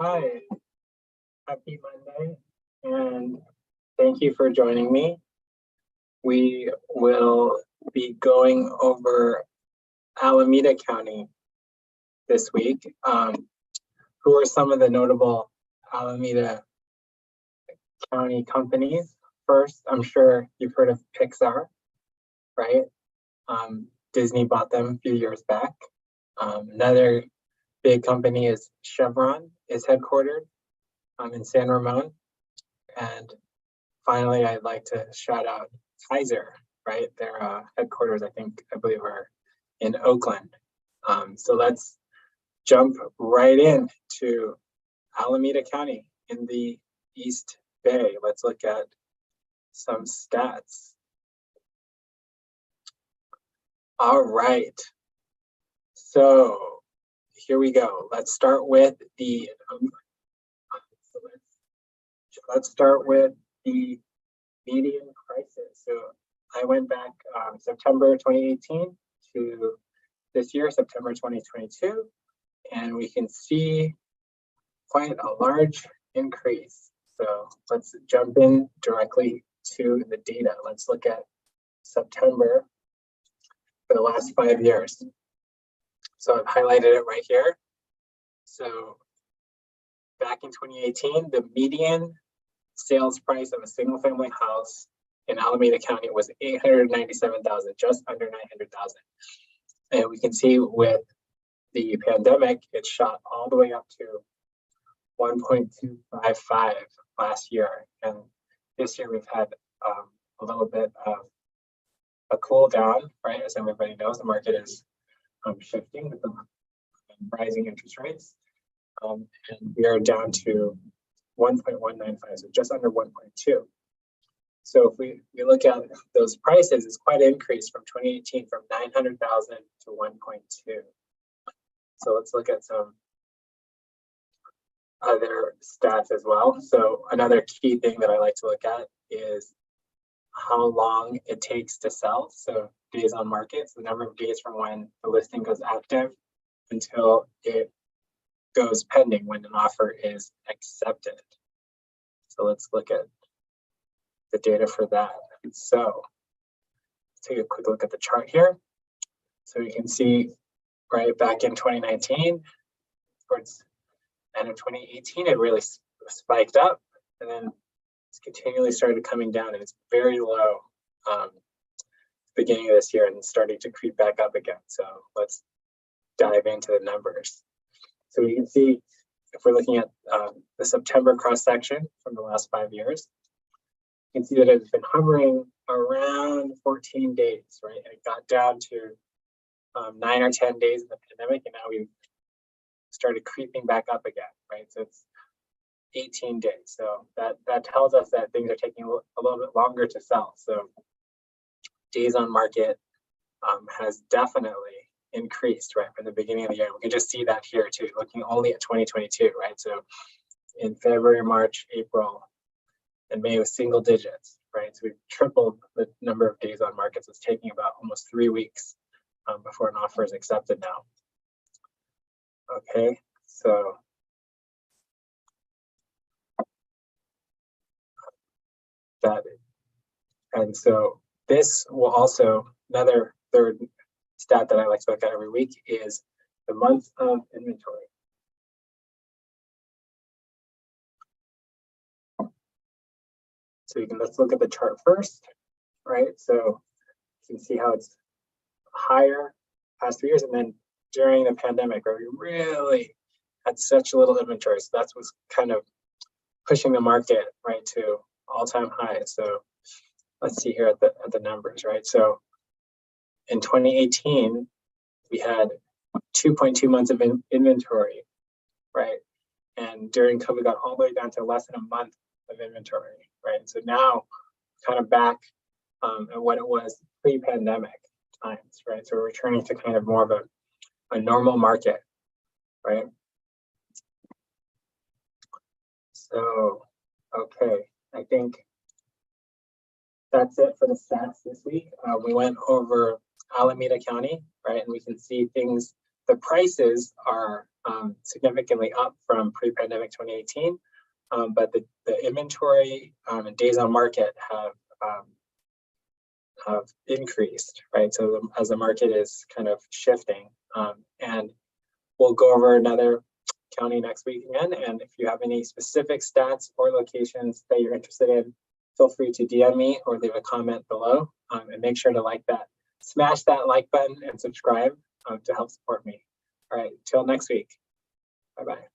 Hi, happy Monday, and thank you for joining me. We will be going over Alameda County this week. Who are some of the notable Alameda County companies? First, I'm sure you've heard of Pixar, right? Disney bought them a few years back. Another big company is Chevron, is headquartered in San Ramon. And finally, I'd like to shout out Kaiser, right? Their headquarters, I believe, are in Oakland. So let's jump right in to Alameda County in the East Bay. Let's look at some stats. All right. So here we go. Let's start with the median prices. So I went back September 2018 to this year, September 2022, and we can see quite a large increase. So let's jump in directly to the data. Let's look at September for the last 5 years. So I've highlighted it right here. So back in 2018, the median sales price of a single family house in Alameda County was $897,000, just under $900,000. And we can see with the pandemic, it shot all the way up to 1.255 last year. And this year we've had a little bit of a cool down, right? As everybody knows, the market is shifting with the rising interest rates. And we are down to 1.195, so just under 1.2. So if we look at those prices, it's quite an increase from 2018 from 900,000 to 1.2. So let's look at some other stats as well. So another key thing that I like to look at is how long it takes to sell. So days on market, so the number of days from when the listing goes active until it goes pending, when an offer is accepted. So let's look at the data for that. So let's take a quick look at the chart here. So you can see right back in 2019, towards the end of 2018, it really spiked up, and then it's continually started coming down, and it's very low beginning of this year and starting to creep back up again. So let's dive into the numbers. So you can see, if we're looking at the September cross section from the last 5 years, you can see that it's been hovering around 14 days, right? It got down to 9 or 10 days in the pandemic, and now we've started creeping back up again, right? So it's 18 days. So that tells us that things are taking a little bit longer to sell. So days on market has definitely increased, right, from the beginning of the year. We can just see that here too, looking only at 2022, right? So in February, March, April, and May was single digits, right? So we've tripled the number of days on markets. It's taking about almost 3 weeks before an offer is accepted now. Okay, so so this will also, another third stat that I like to look at every week is the month of inventory. So let's look at the chart first, right? So you can see how it's higher past 3 years, and then during the pandemic, where we really had such little inventory. So that's what's kind of pushing the market right to all-time highs. So let's see here at the numbers, right? So in 2018, we had 2.2 months of inventory, right? And during COVID, we got all the way down to less than a month of inventory, right? So now, kind of back at what it was pre-pandemic times, right? So we're returning to kind of more of a normal market, right? So, okay, I think that's it for the stats this week. We went over Alameda County, right? And we can see things, the prices are significantly up from pre-pandemic 2018, but the inventory and days on market have increased, right? So as the market is kind of shifting, and we'll go over another county next week again. And if you have any specific stats or locations that you're interested in, feel free to DM me or leave a comment below, and make sure to smash that like button and subscribe to help support me. All right, till next week. Bye-bye.